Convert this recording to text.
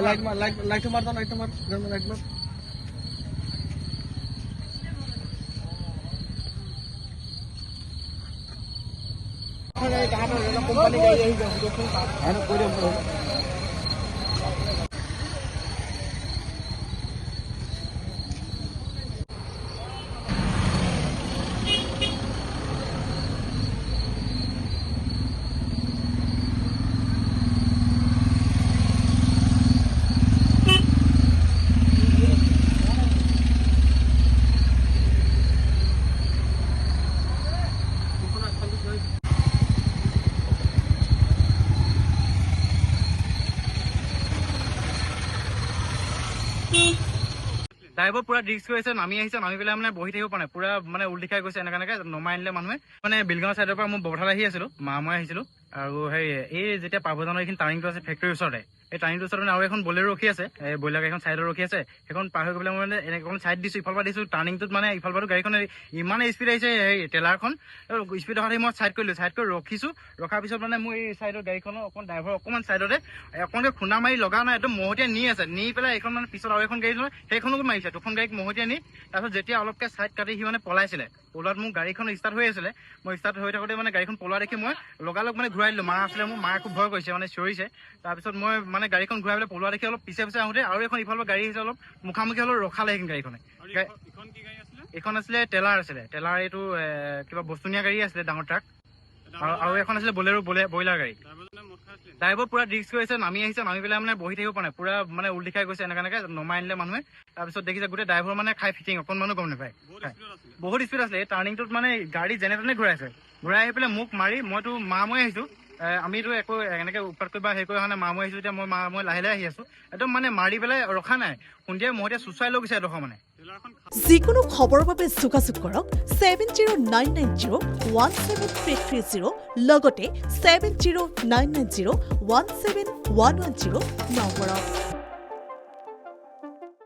Light मार घर में लाइट मार ড্ৰাইভাৰ পুৰা ৰিস্ক কৰিছে নামি পেলাই মানে বহি থাকিব পৰা নাই পুৰা মানে উল্টি খাই গৈছে এনেকে নমাই আনিলে মানুহে মানে বিলগাঁও চাইডৰ পৰা মই বৰঠাল আহি আছিলো মই আহিছিলো আৰু সেই এই যেতিয়া পাবজানৰ এইখিনি টাৰ্ণিংটো আছে ফেক্টৰীৰ ওচৰতে এই টাৰ্ণিংটোৰ ওচৰত আৰু এখন বলেৰো ৰখি আছে এই ব্ৰইলাৰ গাড়ীখন চাইডত ৰখি আছে সেইখন পাৰ হৈ গ'লে মানে এনেকৈ চাইড দিছো ইফালৰ পৰা দিছো টাৰ্ণিংটোত মানে ইফালৰ পৰা গাড়ীখন ইমান স্পীড আহিছে এই ট্ৰেলাৰখন স্পীড অহাতে মই চাইড কৰি ৰখিছো ৰখাৰ পিছত মানে মোৰ এই চাইডৰ গাড়ীখনৰ অকণ ড্ৰাইভাৰ অকণমান চাইডতে অকণকে খুন্দা মাৰি লগা নাই একদম মহতিয়াই নি আছে নি পেলাই এইখন মানে পিছত আৰু এখন গাড়ী সেইখনকো মাৰিছে দুখন গাড়ীক মহতিয়াই নি তাৰপিছত যেতিয়া অলপকে চাইড কাটি সি মানে পলাইছিলে পলোৱাত মোৰ গাড়ীখন ষ্টাৰ্ট হৈ আছিলে মই ষ্টাৰ্ট হৈ থাকোঁতে মানে গাড়ীখন পলোৱা দেখি মই লগালগ মানে ঘূৰাই দিলোঁ মা আছিলে মোৰ মায়ে খুব ভয় কৰিছে মানে চিঞৰিছে তাৰপিছত মই মানে গাড়ীখন ঘূৰাই পেলাই পলোৱা দেখি অলপ পিছে আহোঁতে আৰু এখন ইফালৰ গাড়ী আহিছে অলপ মুখামুখি অলপ ৰখালে সেইখন গাড়ীখনে এইখন আছিলে ট্ৰেলাৰ এইটো কিবা বস্তু নিয়া গাড়ী আছিলে ডাঙৰ ট্ৰাক আৰু এখন আছিলে বলেৰো ব্ৰইলাৰ গাড়ী ড্ৰাইভাৰ পুৰা ৰিস্ক কৰিছে নামি পেলাই মানে বহি থাকিব পৰা নাই পুৰা মানে উল্টি খাই গৈছে এনেকে নমাই আনিলে মানুহে তাৰপিছত দেখিছে গোটেই ড্ৰাইভাৰ মানে খাই ফিটিং অকণমানো গম নাপায় বহুত স্পীড আছিলে এই টাৰ্ণিংটোত মানে গাড়ী যেনে তেনে ঘূৰাই আহি পেলাই মোক মাৰি মইতো মই আহিছো আমিতো একো এনেকে উৎপাত কৰিব হেৰি কৰি অহা নাই মই আহিছো এতিয়া মই লাহে আহি আছো একদম মানে মাৰি পেলাই ৰখা নাই সন্ধিয়া মহতিয়াই চুচুৱাই লৈ গৈছে এডোখৰ মানে যিকোনো খবৰৰ বাবে যোগাযোগ কৰক 7099017330 লগতে 7099017110 নম্বৰত।